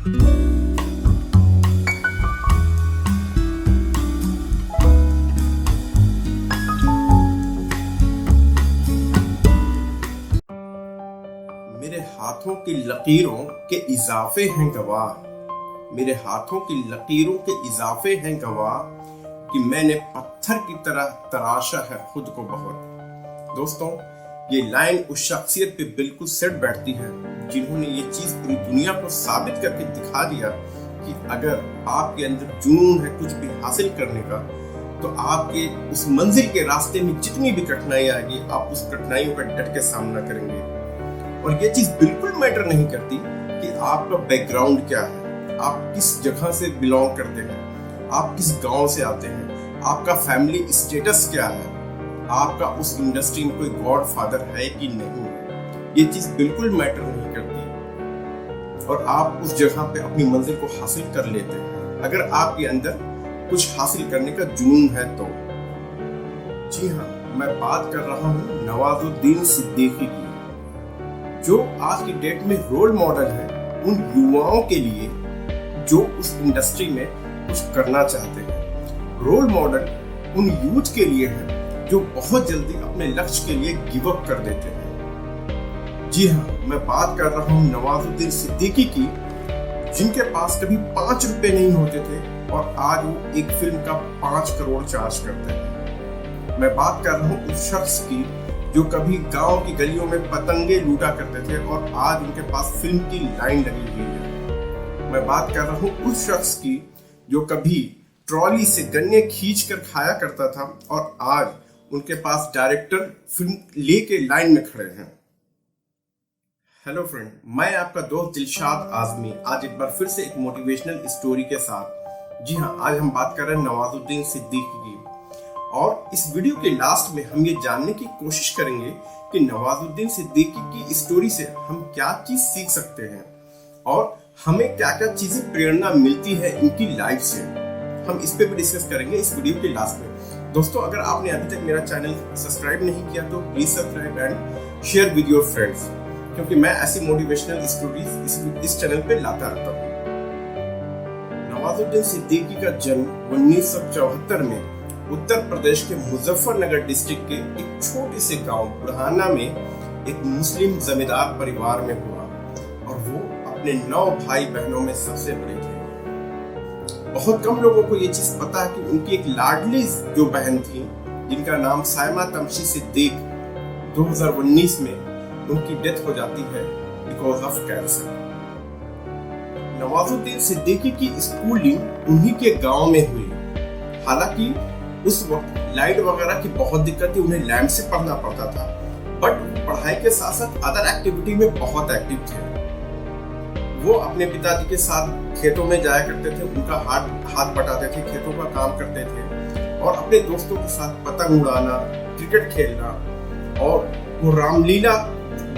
मेरे हाथों की लकीरों के इजाफे हैं गवाह, मेरे हाथों की लकीरों के इजाफे हैं गवाह कि मैंने पत्थर की तरह तराशा है खुद को बहुत। दोस्तों, ये लाइन उस शख्सियत पे बिल्कुल सेट बैठती है जिन्होंने ये चीज पूरी दुनिया को साबित करके दिखा दिया कि अगर आपके अंदर जुनून है कुछ भी हासिल करने का, तो आपके उस मंजिल के रास्ते में जितनी भी कठिनाई आएगी, आप उस कठिनाइयों का डट के सामना करेंगे। और ये चीज बिल्कुल मैटर नहीं करती कि आपका बैकग्राउंड क्या है, आप किस जगह से बिलोंग करते हैं, आप किस गांव से आते हैं, आपका फैमिली स्टेटस क्या है, आपका उस इंडस्ट्री में कोई गॉड फादर है कि नहीं है। ये चीज बिल्कुल मैटर नहीं करती और आप उस जगह पे अपनी मंजिल को हासिल कर लेते हैं अगर आपके अंदर कुछ हासिल करने का जुनून है तो। जी हाँ, मैं बात कर रहा हूँ नवाजुद्दीन सिद्दीकी की, जो आज की डेट में रोल मॉडल है उन युवाओं के लिए जो उस इंडस्ट्री में कुछ करना चाहते हैं। रोल मॉडल उन यूथ के लिए है जो बहुत जल्दी अपने लक्ष्य के लिए गिव अप कर देते हैं। जी हाँ, मैं बात कर रहा हूँ नवाजुद्दीन सिद्दीकी की, जिनके पास कभी 5 रुपए नहीं होते थे और आज वो एक फिल्म का 5 करोड़ चार्ज करते हैं। मैं बात कर रहा हूँ उस शख्स की जो कभी गांव की गलियों में पतंगे लूटा करते थे और आज उनके पास फिल्म की लाइन लगी हुई है। मैं बात कर रहा हूँ उस शख्स की जो कभी ट्रॉली से गन्ने खींच कर खाया करता था और आज उनके पास डायरेक्टर फिल्म लेके लाइन में खड़े हैं। हेलो फ्रेंड, मैं आपका दोस्त दिलशाद आजमी आज एक बार फिर से एक मोटिवेशनल स्टोरी के साथ। जी हाँ, आज हम बात कर रहे हैं नवाजुद्दीन सिद्दीकी की और इस वीडियो के लास्ट में हम ये जानने की कोशिश करेंगे कि नवाजुद्दीन सिद्दीकी की स्टोरी से हम क्या चीज सीख सकते हैं और हमें क्या क्या चीजें प्रेरणा मिलती है इनकी लाइफ से। हम इस पे भी डिस्कस करेंगे इस वीडियो के लास्ट में। दोस्तों, अगर आपने अभी तक मेरा चैनल सब्सक्राइब नहीं किया तो please subscribe and share with your friends, क्योंकि मैं ऐसी मोटिवेशनल स्टोरीज इस चैनल पे लाता रहता हूँ। नवाजुद्दीन सिद्दीकी का जन्म 1974 में उत्तर प्रदेश के मुजफ्फरनगर डिस्ट्रिक्ट के एक छोटे से गांव बुढ़ाना में एक मुस्लिम जमींदार परिवार में हुआ और वो अपने 9 भाई बहनों में सबसे बड़े थे। बहुत कम लोगों को ये चीज पता है कि उनकी एक लाडली जो बहन थी जिनका नाम सायमा तमशी सिद्दीक, 2019 में उनकी डेथ हो जाती है because of cancer. Nawazuddin Siddiqui की स्कूलिंग उन्हीं के गांव में हुई। हालांकि उस वक्त लाइट वगैरह की बहुत दिक्कत थी, उन्हें लैंप से पढ़ना पड़ता था, बट पढ़ाई के साथ साथ अदर एक्टिविटी में बहुत एक्टिव थे। वो अपने पिताजी के साथ खेतों में जाया करते थे, उनका हाथ बटाते थे, खेतों का काम करते थे और अपने दोस्तों के साथ पतंग उड़ाना, क्रिकेट खेलना और वो रामलीला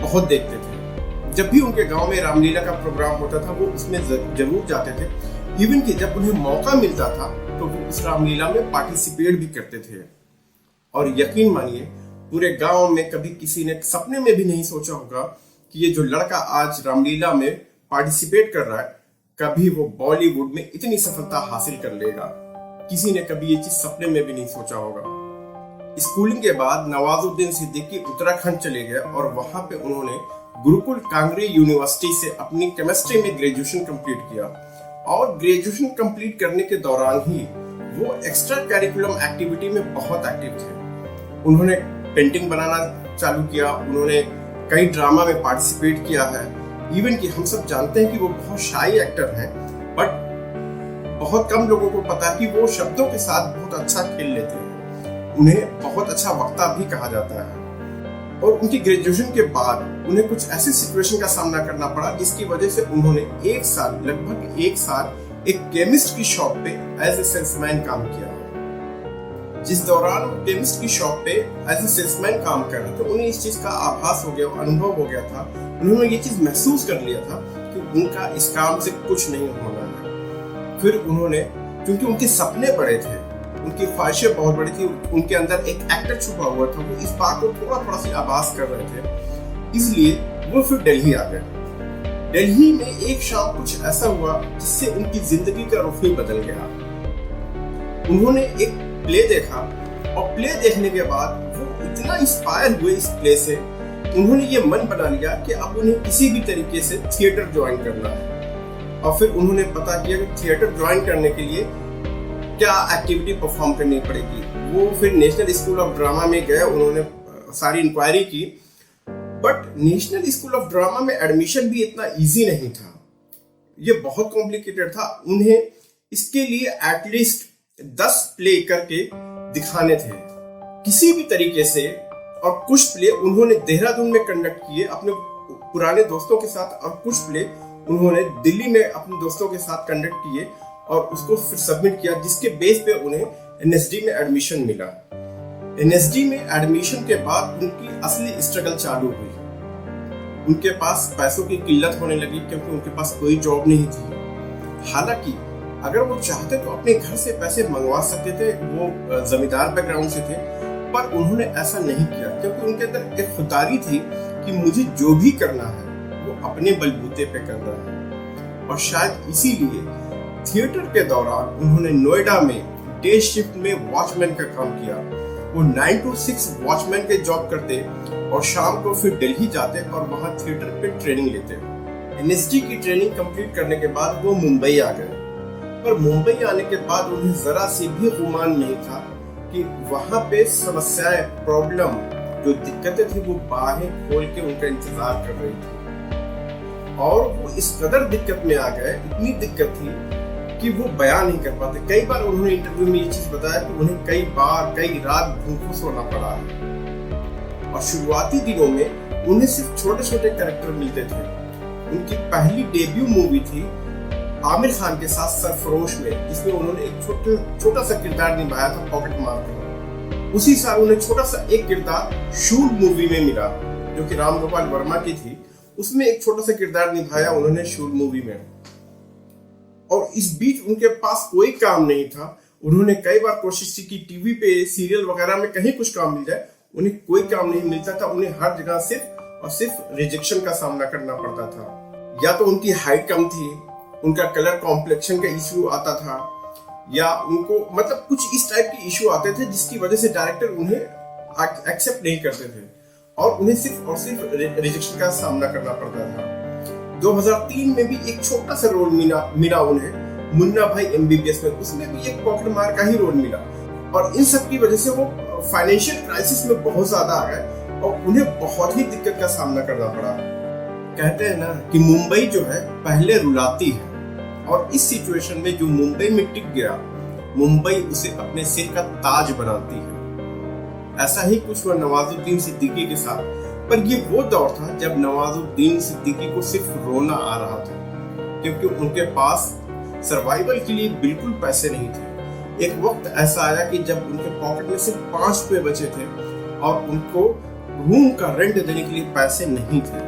बहुत देखते थे। जब भी उनके गांव में रामलीला का प्रोग्राम होता था वो उसमें जरूर जाते थे। इवन कि जब उन्हें मौका मिलता था तो वो उस रामलीला में पार्टिसिपेट भी करते थे। और यकीन मानिए, पूरे गांव में कभी किसी ने सपने में भी नहीं सोचा होगा कि ये जो लड़का आज रामलीला में पार्टिसिपेट कर रहा है, कभी वो बॉलीवुड में इतनी सफलता हासिल कर लेगा। किसी ने कभी ये चीज सपने में भी नहीं सोचा होगा। स्कूलिंग के बाद नवाजुद्दीन सिद्दीकी उत्तराखंड चले गए और वहां पे उन्होंने गुरुकुल कांगड़ी यूनिवर्सिटी से अपनी केमिस्ट्री में ग्रेजुएशन कंप्लीट किया और ग्रेजुएशन कंप्लीट करने के दौरान ही वो एक्स्ट्रा करिकुलम एक्टिविटी में बहुत एक्टिव थे। उन्होंने पेंटिंग बनाना चालू किया, उन्होंने कई ड्रामा में पार्टिसिपेट किया है। इवन कि हम सब जानते हैं कि वो बहुत शाई एक्टर हैं, बट बहुत कम लोगों को पता है कि वो शब्दों के साथ बहुत अच्छा खेल लेते हैं। उन्हें बहुत अच्छा वक्ता भी कहा जाता है। और उनकी ग्रेजुएशन के बाद उन्हें कुछ ऐसी सिचुएशन का सामना करना पड़ा जिसकी वजह से उन्होंने लगभग एक साल एक केमिस्ट की शॉप पे एज ए सेल्समैन काम किया। जिस दौरान केमिस्ट की शॉप पे एज ए सेल्समैन काम कर रहे थे, उन्हें इस चीज का आभास हो गया, अनुभव हो गया था। उन्होंने ये चीज महसूस कर लिया था कि उनका इस काम से कुछ नहीं होना है। फिर उन्होंने, क्योंकि उनके सपने बड़े थे, उनकी ख्वाहिशें बहुत बड़ी थी, उनके अंदर एक एक्टर छुपा हुआ था, वो इस बात को थोड़ा सी आभास कर रहे थे, इसलिए वो फिर दिल्ली आ गए। दिल्ली में एक शाम कुछ ऐसा हुआ जिससे उनकी जिंदगी का रुख ही बदल गया। उन्होंने एक प्ले देखा और प्ले देखने के बाद वो इतना इंस्पायर हुए इस प्ले से, उन्होंने ये मन बना लिया कि अब उन्हें किसी भी तरीके से थिएटर ज्वाइन करना है। और फिर उन्होंने पता किया कि थिएटर ज्वाइन करने के लिए क्या एक्टिविटी परफॉर्म करनी पड़ेगी। वो फिर नेशनल स्कूल ऑफ ड्रामा में गए, उन्होंने सारी इंक्वायरी की, but national school of drama में एडमिशन भी इतना इजी नहीं था, ये बहुत कॉम्प्लिकेटेड था। उन्हें इसके लिए एटलीस्ट 10 प्ले करके दिखाने थे किसी भी तरीके से। और कुछ प्ले उन्होंने देहरादून में कंडक्ट किए अपने पुराने दोस्तों के साथ, और कुछ प्ले उन्होंने दिल्ली में अपने दोस्तों के साथ कंडक्ट किए और उसको फिर सबमिट किया, जिसके बेस पे उन्हें एनएसडी में एडमिशन मिला। एनएसडी में एडमिशन के बाद उनकी असली स्ट्रगल चालू हुई। उनके पास पैसों की किल्लत होने लगी क्योंकि उनके पास कोई जॉब नहीं थी। हालांकि अगर वो चाहते तो अपने घर से पैसे मंगवा सकते थे, वो जमींदार बैकग्राउंड से थे, पर उन्होंने ऐसा नहीं किया क्योंकि उनके अंदर एक खुदारी थी कि मुझे जो भी करना है वो अपने बलबूते पे करना है। और शायद इसीलिए थिएटर के दौरान उन्होंने नोएडा में डे शिफ्ट में वॉचमैन का काम किया। वो 9 to 6 वॉचमैन के जॉब करते और शाम को फिर दिल्ली जाते और वहां थिएटर पे ट्रेनिंग लेते। एनएसडी की ट्रेनिंग कंप्लीट करने के बाद वो मुंबई आ गए, पर मुंबई आने के बाद उन्हें जरा सी भी गुमान नहीं था कि वहां पे समस्याएं, प्रॉब्लम, जो दिक्कतें थी वो बाहें खोल के उनका इंतजार कर रही थी। और वो इस कदर दिक्कत में आ गए, इतनी दिक्कत थी कि वो बयान नहीं कर पाते। कई बार उन्होंने इंटरव्यू में ये चीज बताया कि उन्हें कई रात भूखों सोना पड़ा है। और शुरुआती दिनों में उन्हें सिर्फ छोटे छोटे कैरेक्टर मिलते थे। उनकी पहली डेब्यू मूवी थी आमिर खान के साथ सरफरोश में, जिसमें उन्होंने एक छोटा सा किरदार निभाया था पॉकेट मार कर। उसी साल उन्हें छोटा सा एक किरदार शूल मूवी में मिला जो कि राम गोपाल वर्मा की थी, उसमें एक छोटा सा किरदार निभाया उन्होंने शूल मूवी में। और इस बीच उनके पास कोई काम नहीं था। उन्होंने कई बार कोशिश की टीवी पे सीरियल वगैरह में कहीं कुछ काम मिल जाए, उन्हें कोई काम नहीं मिलता था। उन्हें हर जगह सिर्फ और सिर्फ रिजेक्शन का सामना करना पड़ता था। या तो उनकी हाइट कम थी, उनका कलर कॉम्प्लेक्शन का इश्यू आता था, या उनको मतलब कुछ इस टाइप के इश्यू आते थे जिसकी वजह से डायरेक्टर उन्हें एक्सेप्ट नहीं करते थे और उन्हें सिर्फ और सिर्फ रिजेक्शन का सामना करना पड़ता था। 2003 में भी एक छोटा सा रोल मिला उन्हें मुन्ना भाई एमबीबीएस में, उसमें भी एक पॉकेट मार का ही रोल मिला। और इन सब की वजह से वो फाइनेंशियल क्राइसिस में बहुत ज्यादा आ गए और उन्हें बहुत ही दिक्कत का सामना करना पड़ा। कहते हैं ना कि मुंबई जो है पहले रुलाती है, और इस सिचुएशन में जो मुंबई में टिक गया, मुंबई उसे अपने सिर का ताज बनाती है। ऐसा ही कुछ हुआ नवाजुद्दीन सिद्दीकी के साथ। पर ये वो दौर था जब नवाजुद्दीन सिद्दीकी को सिर्फ रोना आ रहा था, क्योंकि उनके पास सर्वाइवल के लिए बिल्कुल पैसे नहीं थे। एक वक्त ऐसा आया कि जब उनके पॉकेट में सिर्फ 5 रुपए बचे थे और उनको रूम का रेंट देने के लिए पैसे नहीं थे।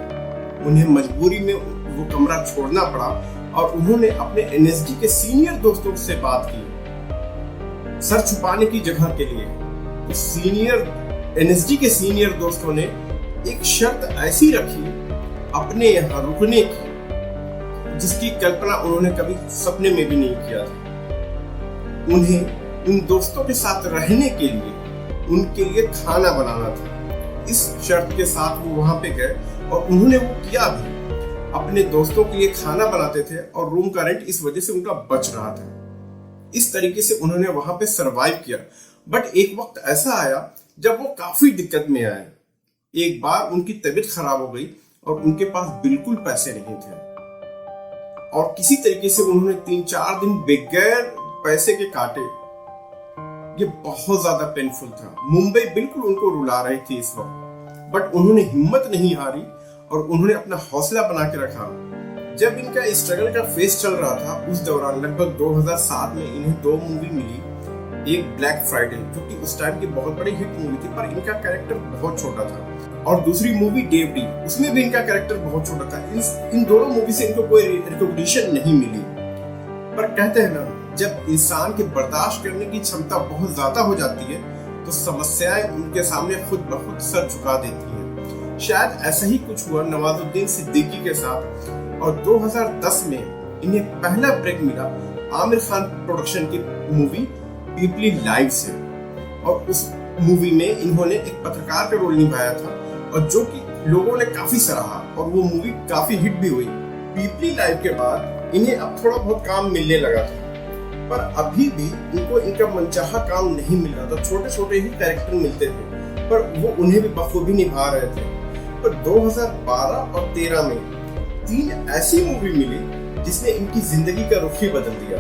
उन्हें मजबूरी में वो कमरा छोड़ना पड़ा और उन्होंने अपने एनएसडी के सीनियर दोस्तों से बात की सर छुपाने की जगह के लिए। एनएसडी के सीनियर दोस्तों ने एक शर्त ऐसी रखी अपने यहाँ रुकने की जिसकी कल्पना उन्होंने कभी सपने में भी नहीं किया था। उन्हें उन दोस्तों के साथ रहने के लिए उनके लिए खाना बनाना था। इस शर्त के साथ वो वहां पे गए और उन्होंने वो किया भी। अपने दोस्तों के लिए खाना बनाते थे और रूम का रेंट इस वजह से उनका बच रहा था। इस तरीके से उन्होंने वहां पे सरवाइव किया। बट एक वक्त ऐसा आया जब वो काफी दिक्कत में आए। एक बार उनकी तबीयत खराब हो गई और उनके पास बिल्कुल पैसे नहीं थे और किसी तरीके से उन्होंने 3-4 दिन बगैर पैसे के काटे। ये बहुत ज्यादा पेनफुल था। मुंबई बिल्कुल उनको रुला रही थी इस वक्त, बट उन्होंने हिम्मत नहीं हारी और उन्होंने अपना हौसला बना के रखा। जब इनका स्ट्रगल का फेज चल रहा था, उस दौरान लगभग 2007 में इन्हें 2 मूवी मिली। एक ब्लैक फ्राइडे जो कि उस टाइम की बहुत बड़ी हिट मूवी थी, पर इनका कैरेक्टर बहुत छोटा था, और दूसरी मूवी डेवडी, उसमें भी इनका कैरेक्टर बहुत छोटा था। इन दोनों मूवी से इनको कोई रिकॉग्निशन नहीं मिली। पर कहते हैं ना, जब इंसान के बर्दाश्त करने की क्षमता बहुत ज्यादा हो जाती है तो समस्याएं उनके सामने खुद ब खुद सर झुका देती हैं। शायद ऐसा ही कुछ हुआ नवाजुद्दीन सिद्दीकी के साथ। और 2010 में इन्हें पहला ब्रेक मिला आमिर खान प्रोडक्शन की मूवी पीपली लाइव से, और उस मूवी में इन्होंने एक पत्रकार का रोल निभाया था और जो कि लोगों ने काफी सराहा और वो मूवी काफी हिट भी हुई। पीपली लाइव के बाद इन्हें अब थोड़ा बहुत काम मिलने लगा था, पर अभी भी इनको इनका मनचाहा काम नहीं मिल रहा था। छोटे छोटे ही कैरेक्टर मिलते थे पर वो उन्हें भी बखूबी निभा रहे थे। पर 2012 और 13 में 3 ऐसी मूवी मिली जिसने इनकी जिंदगी का रुख ही बदल दिया।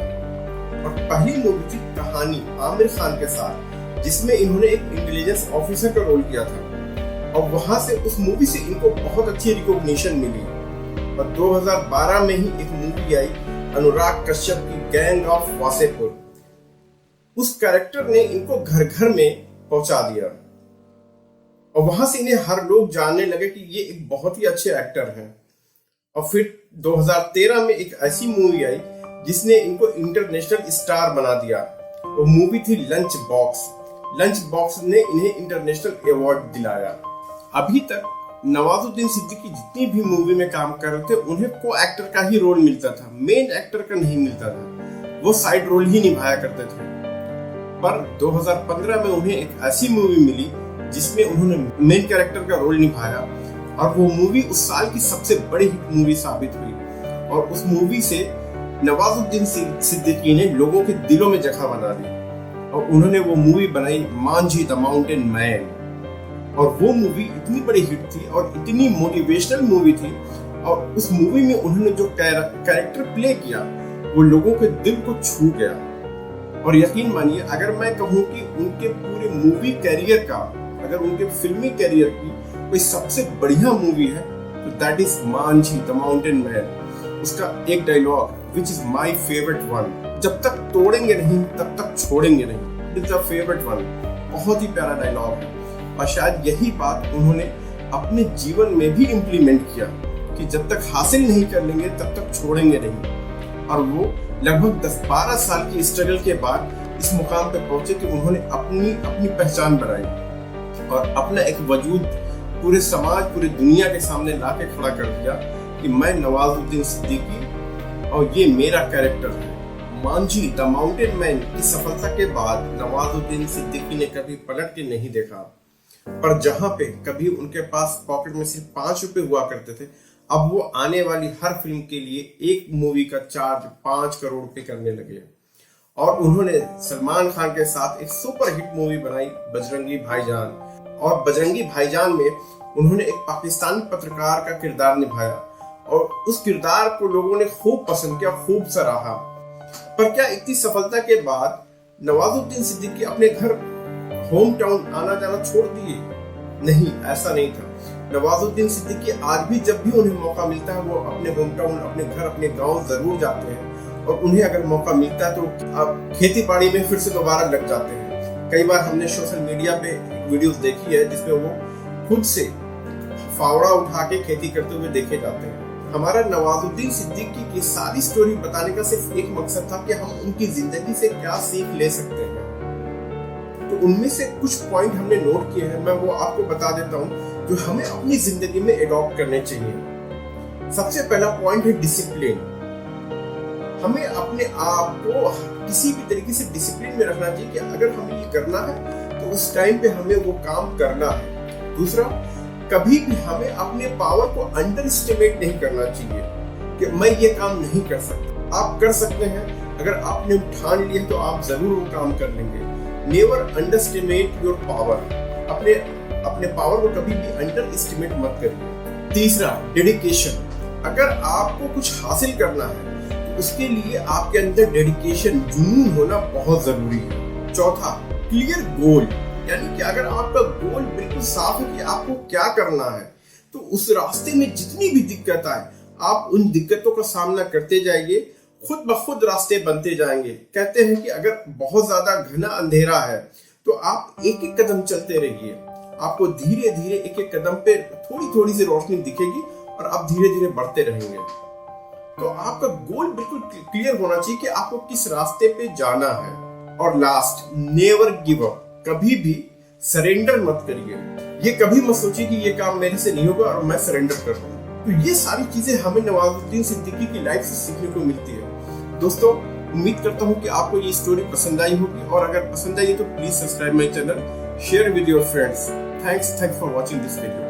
और पहली मूवी थी कहानी आमिर खान के साथ, जिसमें इन्होंने एक इंटेलिजेंस ऑफिसर का रोल किया था और वहां से उस मूवी से इनको बहुत अच्छी रिकॉग्निशन मिली। और 2012 में ही एक मूवी आई अनुराग कश्यप की गैंग ऑफ वासेपुर। उस कैरेक्टर ने इनको घर घर में पहुंचा दिया और वहां से इन्हें हर लोग जानने लगे कि ये एक बहुत ही अच्छे एक्टर हैं। और फिर 2013 में एक ऐसी मूवी आई जिसने इनको इंटरनेशनल स्टार बना दिया। वो मूवी थी लंच बॉक्स। लंच बॉक्स ने इन्हें इंटरनेशनल अवार्ड दिलाया। अभी तक नवाजुद्दीन सिद्दीकी जितनी भी मूवी में काम कर रहे थे उन्हें को एक्टर का ही रोल मिलता था, मेन एक्टर का नहीं मिलता था, वो साइड रोल ही निभाया करते थे। पर 2015 में उन्हें एक ऐसी मूवी मिली जिसमें उन्होंने मेन कैरेक्टर का रोल निभाया और वो मूवी उस साल की सबसे बड़ी हिट मूवी साबित हुई। और उस मूवी से नवाजुद्दीन सिद्दीकी ने लोगों के दिलों में जगह बना दी और उन्होंने वो मूवी बनाई मांझी द माउंटेन मैन। और वो मूवी इतनी बड़ी हिट थी और इतनी मोटिवेशनल मूवी थी और उस मूवी में उन्होंने जो कैरेक्टर प्ले किया वो लोगों के दिल को छू गया। और यकीन मानिए अगर मैं कहूँ कि उनके पूरे मूवी कैरियर का, अगर उनके फिल्मी कैरियर की कोई सबसे बढ़िया मूवी है तो that is Manjhi the mountain man. उसका एक dialogue which is my favourite one, जब तक तोड़ेंगे नहीं तब तक छोड़ेंगे नहीं, it is the favourite one. बहुत ही प्यारा डायलॉग है और शायद यही बात उन्होंने अपने जीवन में भी इम्प्लीमेंट किया कि जब तक हासिल नहीं कर लेंगे तब तक छोड़ेंगे नहीं। और वो लगभग 10-12 साल की स्ट्रगल के बाद इस मुकाम पे पहुंचे कि उन्होंने अपनी पहचान बनाई और अपना एक वजूद पूरे समाज, पूरी दुनिया के सामने लाके खड़ा कर दिया कि मैं नवाजुद्दीन सिद्दीकी और ये मेरा कैरेक्टर है। मांझी द माउंटेन मैन की सफलता के बाद नवाजुद्दीन सिद्दीकी ने कभी पलट के नहीं देखा, पर जहां पे कभी उनके पास पॉकेट में सिर्फ 5 रुपए हुआ करते थे, अब वो आने वाली हर फिल्म के लिए एक मूवी का चार्ज 5 करोड़ रुपए करने लगे। और उन्होंने सलमान खान के साथ एक सुपर हिट मूवी बनाई बजरंगी भाईजान। और बजरंगी भाईजान में उन्होंने एक पाकिस्तानी पत्रकार का किरदार निभाया और उस किरदार को लोगों ने खूब पसंद किया, खूब सराहा। पर क्या इतनी सफलता के बाद नवाजुद्दीन सिद्दीकी अपने घर होम टाउन आना जाना छोड़ दिए? नहीं, ऐसा नहीं था। नवाजुद्दीन सिद्दीकी आज भी जब भी उन्हें मौका मिलता है वो अपने होम टाउन, अपने घर, अपने गांव जरूर जाते हैं और उन्हें अगर मौका मिलता है तो आप खेती बाड़ी में फिर से दोबारा लग जाते हैं। कई बार हमने सोशल मीडिया पे वीडियोस देखी है जिसमें वो खुद से फावड़ा उठा के खेती करते हुए देखे जाते हैं। हमारा नवाजुद्दीन सिद्दीकी की सारी स्टोरी बताने का सिर्फ एक मकसद था कि हम उनकी जिंदगी से क्या सीख ले सकते हैं। तो उनमें से कुछ पॉइंट हमने नोट किए हैं, मैं वो आपको बता देता हूँ जो हमें अपनी जिंदगी में एडॉप्ट करने चाहिए। सबसे पहला पॉइंट है डिसिप्लिन। हमें अपने आप को किसी भी तरीके से डिसिप्लिन में रखना चाहिए कि अगर हमें ये करना है तो उस टाइम पे हमें वो काम करना है। दूसरा, कभी भी हमें अपने पावर को अंडर एस्टिमेट नहीं करना चाहिए कि मैं ये काम नहीं कर सकता। आप कर सकते हैं, अगर आपने ठान लिया तो आप जरूर वो काम कर लेंगे। Never under estimate your power. अपने पावर को कभी भी अंडर एस्टिमेट मत करिए। तीसरा, डेडिकेशन। अगर आपको कुछ हासिल करना है तो उसके लिए आपके अंदर डेडिकेशन, जुनून होना बहुत जरूरी है। चौथा, क्लियर गोल। यानी कि अगर आपका गोल बिल्कुल साफ है कि आपको क्या करना है तो उस रास्ते में जितनी भी दिक्कत आए आप उन दिक्कतों का सामना करते जाइए, खुद ब खुद रास्ते बनते जाएंगे। कहते हैं कि अगर बहुत ज्यादा घना अंधेरा है तो आप एक एक कदम चलते रहिए, आपको धीरे धीरे एक एक कदम पे थोड़ी थोड़ी सी रोशनी दिखेगी और आप धीरे धीरे बढ़ते रहेंगे। तो आपका गोल बिल्कुल क्लियर होना चाहिए कि आपको किस रास्ते पे जाना है। और लास्ट, नेवर गिव अप। कभी भी सरेंडर मत करिए। ये कभी मत सोचिए कि ये काम मेरे से नहीं होगा और मैं सरेंडर कर दूं। तो ये सारी चीजें हमें नवाजुद्दीन सिद्दीकी की लाइफ से सीखने को मिलती है। दोस्तों, उम्मीद करता हूँ कि आपको ये स्टोरी पसंद आई होगी, और अगर पसंद आई तो please subscribe my channel, share with your friends. Thanks for watching this video.